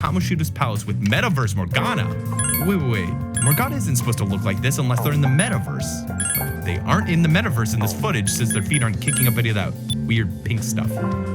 Kamoshida's palace with Metaverse Morgana. Wait. Morgana isn't supposed to look like this unless they're in the Metaverse. But they aren't in the Metaverse in this footage since their feet aren't kicking up any of that weird pink stuff.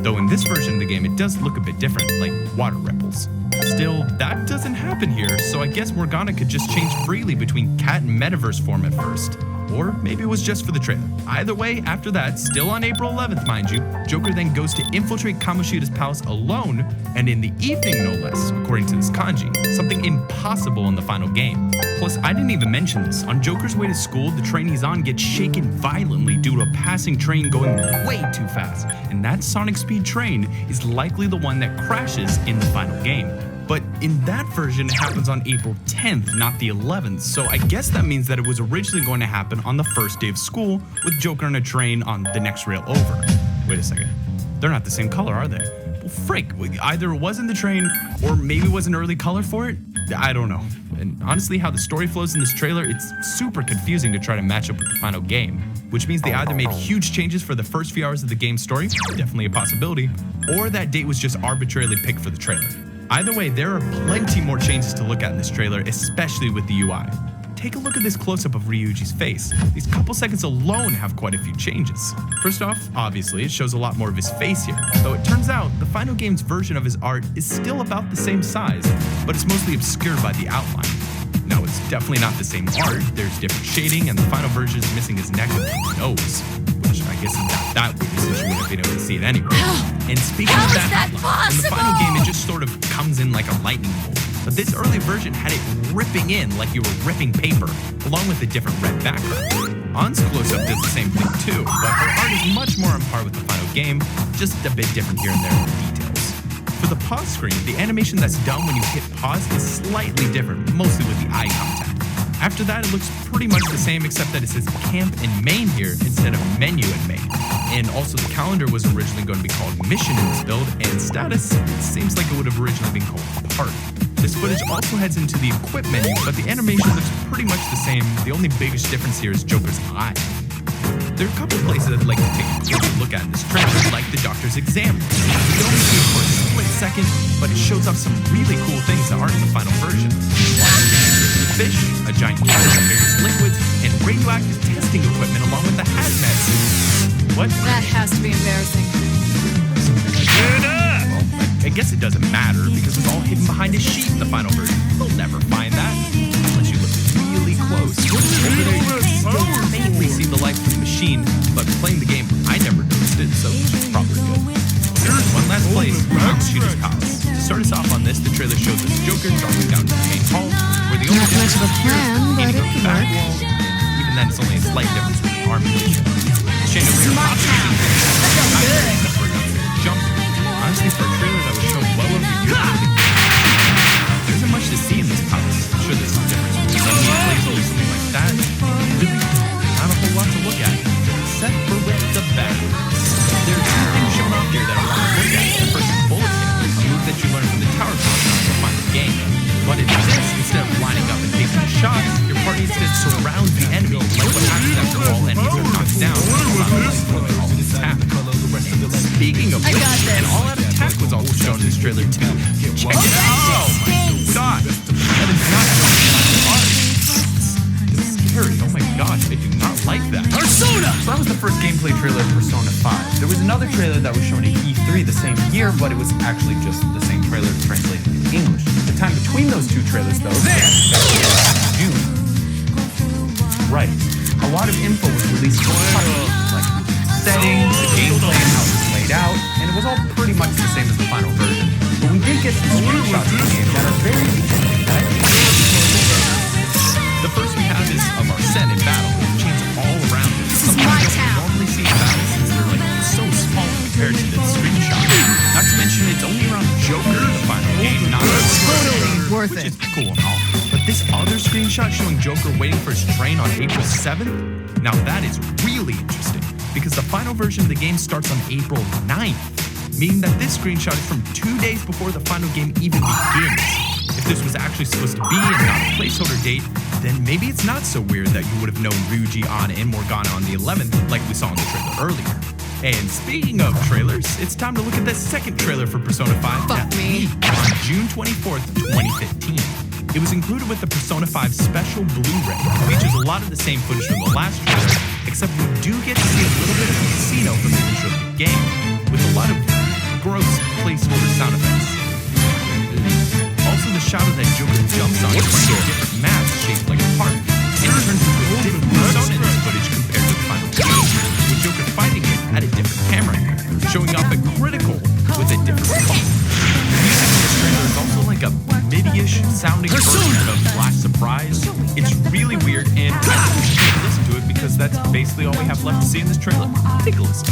Though in this version of the game, it does look a bit different, like water ripples. Still, that doesn't happen here, so I guess Morgana could just change freely between cat and Metaverse form at first. Or maybe it was just for the trailer. Either way, after that, still on April 11th, mind you, Joker then goes to infiltrate Kamoshida's palace alone, and in the evening no less, according to this kanji. Something impossible in the final game. Plus, I didn't even mention this. On Joker's way to school, the train he's on gets shaken violently due to a passing train going way too fast. And that sonic speed train is likely the one that crashes in the final game. But in that version, it happens on April 10th, not the 11th, so I guess that means that it was originally going to happen on the first day of school, with Joker on a train on the next rail over. Wait a second. They're not the same color, are they? Well, frick, either it wasn't the train, or maybe it was an early color for it? I don't know. And honestly, how the story flows in this trailer, it's super confusing to try to match up with the final game. Which means they either made huge changes for the first few hours of the game's story, definitely a possibility, or that date was just arbitrarily picked for the trailer. Either way, there are plenty more changes to look at in this trailer, especially with the UI. Take a look at this close-up of Ryuji's face. These couple seconds alone have quite a few changes. First off, obviously, it shows a lot more of his face here, though it turns out the final game's version of his art is still about the same size, but it's mostly obscured by the outline. Now, it's definitely not the same art, there's different shading, and the final version is missing his neck and nose, which I guess is not that weird since you wouldn't be able to see it anyway. And speaking of that outline, in the final game, it just sort of comes in like a lightning bolt. But this early version had it ripping in like you were ripping paper, along with a different red background. An's close-up does the same thing too, but her art is much more on par with the final game, just a bit different here and there in the details. For the pause screen, the animation that's done when you hit pause is slightly different, mostly with the eye contact. After that, it looks pretty much the same except that it says camp and main here instead of menu and main. And also the calendar was originally going to be called mission in this build, and status, it seems like it would have originally been called party. This footage also heads into the equip menu, but the animation looks pretty much the same. The only biggest difference here is Joker's eye. There are a couple of places I'd like to take a closer look at in this trailer, like the doctor's exam. You can only see it for a split second, but it shows off some really cool things that aren't in the final version. Fish, a giant can of various liquids, and radioactive testing equipment along with the hazmat suit. What? That has to be embarrassing. Well, I guess it doesn't matter because it's all hidden behind a sheet in the final version. You'll never find that unless you look really close. Over there, you can faintly see the lights from the machine, but playing the game, I never noticed it, so it's probably good. There's one last place, Kamoshida's palace. To start us off on this, the trailer shows us Joker dropping down to the main hall, where the only Not much of a plan, but it could work. Even then, it's only a slight difference with the arm position. Smart town. That feels good. Jump. Honestly, for a trailer that was shown well over a year ago, there isn't much to see in this palace. I'm sure there's some difference with place or something like that. Really, not a whole lot to look at, except for with the batteries. There are two things shown off here that I want to look at. The first is bullet time, a move that you learn from the tower compound to find the game. But in this, instead of lining up and taking a shot, your party instead surrounds the enemy, like what happens after all enemies are knocked down, allowing them to all attack. Speaking of which, an all-out attack was also shown in this trailer too. Check it out! Oh my god! That is not it's scary. Oh my gosh, I do not like that. Persona! So that was the first gameplay trailer of Persona 5. There was another trailer that was shown at E3 the same year, but it was actually just the same trailer translated into English. The time between those two trailers, though, June. Right. A lot of info was released from like settings, the gameplay, and how it was laid out, and it was all pretty much the same as the final version. But we did get some screenshots of the game that are very interesting. The first we have is of our set in battle, with chains all around it. Something we don't normally see in battle since they're like so small compared to the screenshot. Not to mention it's only around Joker, the final game, not Worth which it. is cool and all. But this other screenshot showing Joker waiting for his train on April 7th, now that is really interesting, because the final version of the game starts on April 9th, meaning that this screenshot is from 2 days before the final game even begins. If this was actually supposed to be and not a placeholder date, then maybe it's not so weird that you would have known Ryuji, An, and Morgana on the 11th like we saw in the trailer earlier. And speaking of trailers, it's time to look at the second trailer for Persona 5 Fuck that me. leaked on June 24th, 2015. It was included with the Persona 5 Special Blu-ray. It features a lot of the same footage from the last trailer, except we do get to see a little bit of a casino from the intro of the game, with a lot of gross placeholder sound effects. Also, the shadow that Joker jumps on is different maps shaped like a heart, and it turns into a different persona in this footage compared to the final game, with Joker fighting it at a different camera angle, showing off a critical with a different font. The music in this trailer is also like a MIDI-ish sounding version of Flash Surprise. It's really weird, and I think we should take a listen to it because that's basically all we have left to see in this trailer. Take a listen.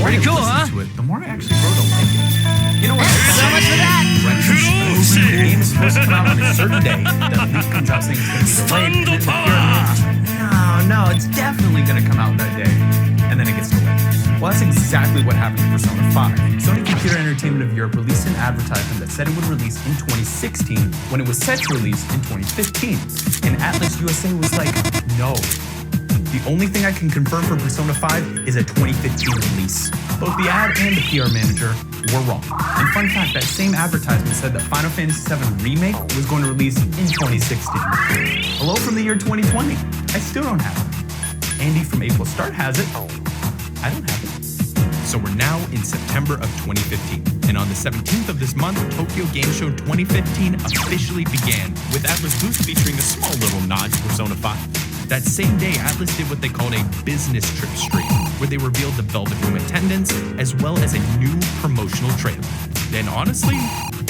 Pretty cool, huh? The more I actually grow to like it. You know what? So much for that. The game is supposed to come out on a certain day. The leak comes out saying it's going to be delayed. And then no, it's definitely going to come out that day. And then it gets delayed. Well, that's exactly what happened to Persona 5. Sony Computer Entertainment of Europe released an advertisement that said it would release in 2016 when it was set to release in 2015. And Atlas USA was like, no. The only thing I can confirm for Persona 5 is a 2015 release. Both the ad and the PR manager were wrong. And fun fact, that same advertisement said that Final Fantasy VII Remake was going to release in 2016. Hello from the year 2020. I still don't have it. Andy from April Start has it. I don't have it. So we're now in September of 2015, and on the 17th of this month, Tokyo Game Show 2015 officially began, with Atlas booth featuring a small little nod to Persona 5. That same day, Atlas did what they called a business trip stream, where they revealed the Velvet Room attendance, as well as a new promotional trailer. And honestly,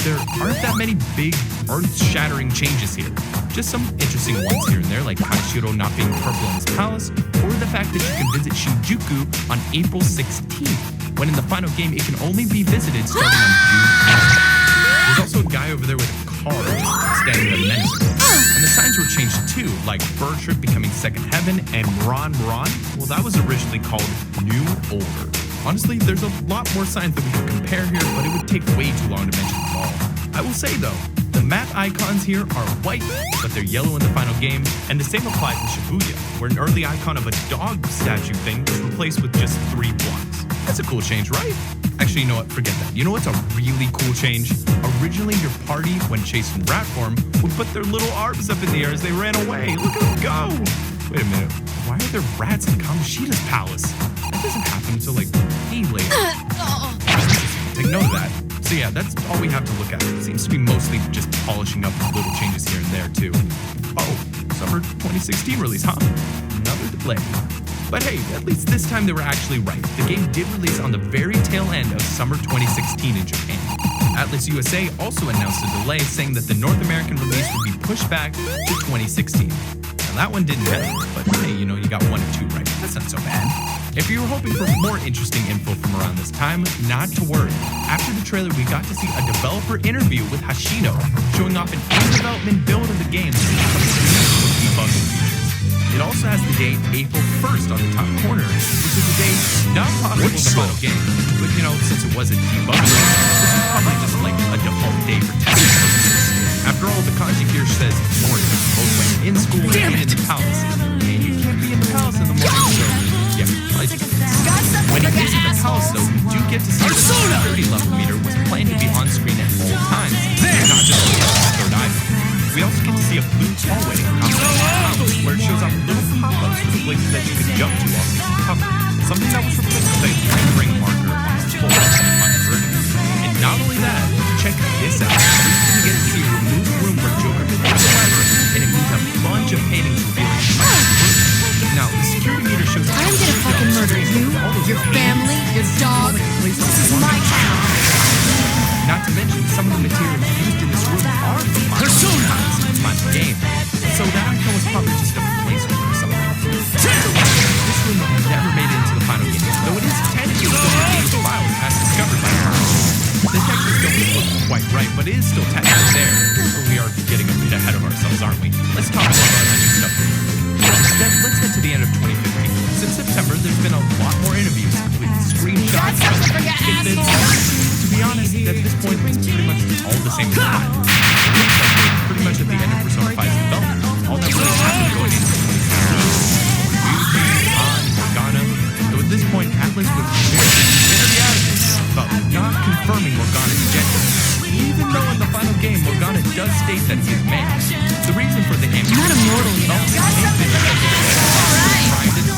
there aren't that many big, earth-shattering changes here. Just some interesting ones here and there, like Kaishiro not being purple in his palace, or the fact that you can visit Shinjuku on April 16th, when in the final game it can only be visited starting on June 8th. There's also a guy over there with a car just standing there menacing. And the signs were changed too, like Fur Trip becoming Second Heaven, and Ron, well, that was originally called New Order. Honestly, there's a lot more signs that we could compare here, but it would take way too long to mention them all. I will say though, the map icons here are white, but they're yellow in the final game, and the same applies to Shibuya, where an early icon of a dog statue thing was replaced with just 3 blocks. That's a cool change, right? Actually, you know what? Forget that. You know what's a really cool change? Originally, your party, when chased in rat form, would put their little arms up in the air as they ran away. Look at them go! Wait a minute. Why are there rats in Kamoshida's palace? That doesn't happen until like way later. Take note of that. So yeah, that's all we have to look at. It seems to be mostly just polishing up little changes here and there too. Oh, summer 2016 release, huh? Another delay. But hey, at least this time they were actually right. The game did release on the very tail end of summer 2016 in Japan. Atlas USA also announced a delay, saying that the North American release would be pushed back to 2016. Now that one didn't happen, but hey, you know, you got 1 or 2 right. That's not so bad. If you were hoping for more interesting info from around this time, not to worry. After the trailer, we got to see a developer interview with Hashino, showing off an in-development build of the game that is coming soon with debugging features. It also has the date April 1st on the top corner, which is a date not possible in the final game. But you know, since it was a debug, this is probably just like a default day for testing purposes. After all, the kanji here says morning, both when you're in school and in the palace. And you can't be in the palace in the morning, so yeah, probably just when he is in the palace, though, we do get to see that the security level meter was planned to be on screen at all times, and not just on the third item. We also get to see a blue hallway in Kamoshida's where it shows off little pop-ups for the places that you could jump to while taking cover. Something that was replaced with a ring marker on the floor in the final version. And not only that, check this out. We're going to get to see a removed room where Joker could be forever, and it means a bunch of paintings revealing the room. Now, the security meter shows I'm gonna fucking murder you, your family, your dog. This is my town. some of the materials used in this room are the final game. So that icon was probably just a placeholder or something. This room never made it into the final game, though it is technically still in the game's files as discovered by her. The textures don't look quite right, but it is still technically there. We are getting a bit ahead of ourselves, aren't we? Let's talk about our new stuff. Instead, let's head to the end of 2015. Since September, there's been a lot more interviews with screenshots, tidbits. To be honest, at this point, it's pretty much all the same plot. Pretty much at the end of Persona 5's development. All that really happened going into Morgana. Though at this point, Atlas was very adamant about not confirming Morgana's gender. Even though in the final game, Morgana does state that he is male. The reason for the game is Not immortal, you know.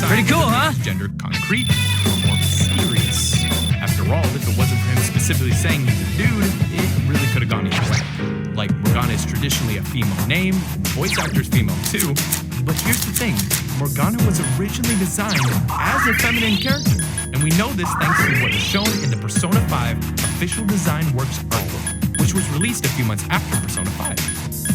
Pretty cool, huh? Gender concrete or more mysterious. After all, if it wasn't for him specifically saying he's a dude, it really could have gone either way. Like, Morgana is traditionally a female name, and the voice actor is female too. But here's the thing, Morgana was originally designed as a feminine character. And we know this thanks to what is shown in the Persona 5 official design works artwork, which was released a few months after Persona 5.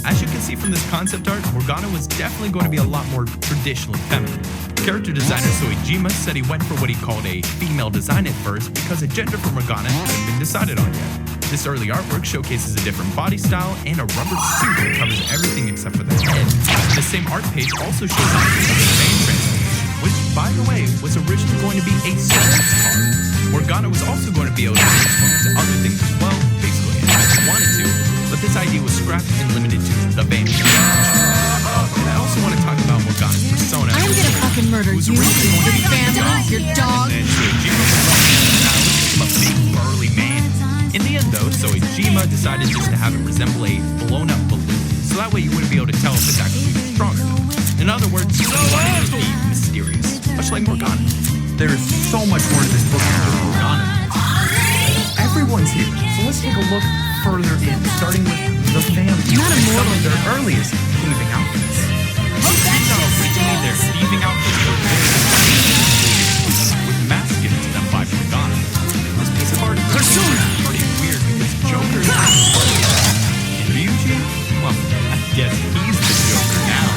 As you can see from this concept art, Morgana was definitely going to be a lot more traditionally feminine. Character designer Soejima said he went for what he called a female design at first because a gender for Morgana hadn't been decided on yet. This early artwork showcases a different body style and a rubber suit that covers everything except for the head. The same art page also shows off the vein transformation, which, by the way, was originally going to be a sports car. Morgana was also going to be able to transform into other things as well, basically as she wanted to, but this idea was scrapped and limited to the vein transformation. And I also want to talk about Morgana's persona. I'm gonna fucking murder you, your family, your dog. And Soejima was a big burly man. In the end, though, Soejima decided just to have it resemble a blown-up balloon, so that way you wouldn't be able to tell if it's actually strong or not. In other words, he wanted it to be mysterious, much like Morgana. There is so much more to this book than just Morgana. Everyone's here, so let's take a look further in, starting with the family. Not Some immortal. of their earliest thieving outfits. These are originally their thieving outfits were with masking to them by Morgana. This piece of art is pretty weird because Joker is and Ryuji, well, I guess he's the Joker now.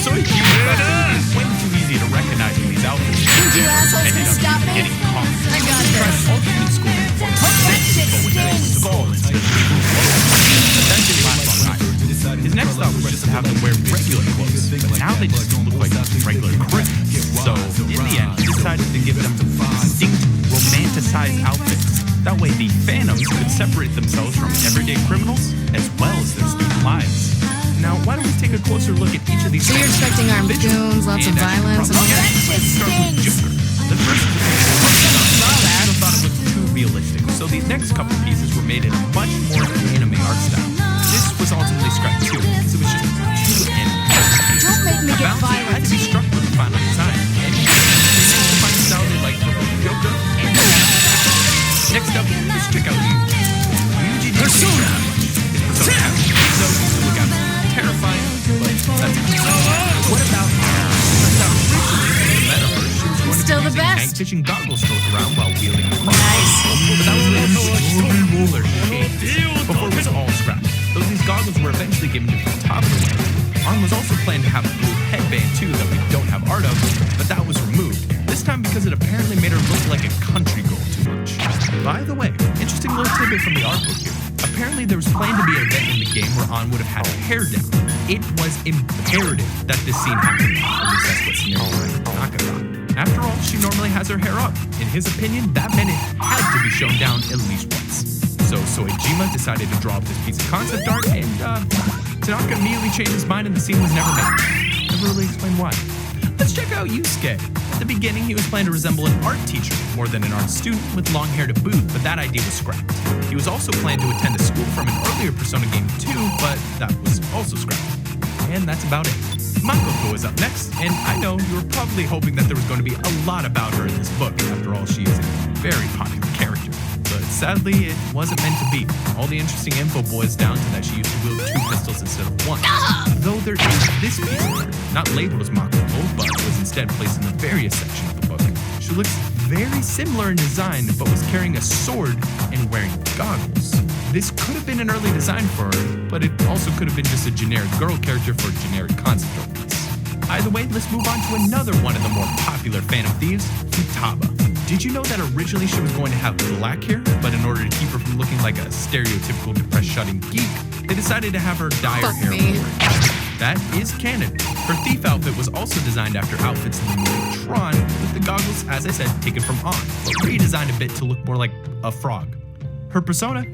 So if you thought it was way too easy to recognize in these outfits, You assholes ended can up stop me. getting caught. I got He tried this. alternate school uniform, that shit but with a stinks. skull instead of but that didn't last long either. His next thought was just to have them wear regular clothes, but now they just look like regular criminals. So, in the end, he decided to give them distinct, romanticized outfits. That way, the Phantoms could separate themselves from everyday criminals as well as their student lives. Now, why don't we take a closer look at each of these So you're Phantoms expecting armed individually? goons, lots of And as you violence, and all probably that? guessed, let's start with Joker. The first I thought it looked too realistic, so these next couple pieces were made in a much more anime art style. This was ultimately scrapped too, because it was just too anime. Don't make me get Balance had to be violent. struck with the final design, and the final style did like for both Joker and next up, let's check out Ryuji Persona. His persona has no used to look absolutely terrifying, but that's it. What about originally in the metaverse, she was going Still to the be using best. night vision goggles to look around while wielding a cross. Nice. But that was later roller shades before it was all scrapped. Though these goggles were eventually given to the top of the way. Arm was also planned to have a blue headband too that we don't have art of, but that was removed. This time because it apparently made her look like a country girl too much. By the way, interesting little tidbit from the art book here. Apparently there was planned to be an event in the game where Ann would have had her hair down. It was imperative that this scene happened. At least that's what scenario writer Tanaka thought. After all, she normally has her hair up. In his opinion, that meant it had to be shown down at least once. So Soejima decided to draw up this piece of concept art, and Tanaka immediately changed his mind and the scene was never made. Never really explained why. Let's check out Yusuke. At the beginning, he was planned to resemble an art teacher more than an art student with long hair to boot, but that idea was scrapped. He was also planned to attend a school from an earlier Persona game too, but that was also scrapped. And that's about it. Makoto is up next, and I know you were probably hoping that there was going to be a lot about her in this book. After all, she is a very popular character. But sadly, it wasn't meant to be. All the interesting info boils down to that she used to wield 2 pistols instead of 1. Though there is this piece of her, not labeled as Makoto, but was instead placed in the various section of the book. She looks very similar in design, but was carrying a sword and wearing goggles. This could have been an early design for her, but it also could have been just a generic girl character for a generic concept art piece. Either way, let's move on to another one of the more popular Phantom Thieves, Futaba. Did you know that originally she was going to have black hair, but in order to keep her from looking like a stereotypical depressed shutting geek, they decided to have her dye her Fuck hair me. blue. That is canon. Her thief outfit was also designed after outfits in the movie Tron, with the goggles, as I said, taken from On, but redesigned a bit to look more like a frog. Her persona,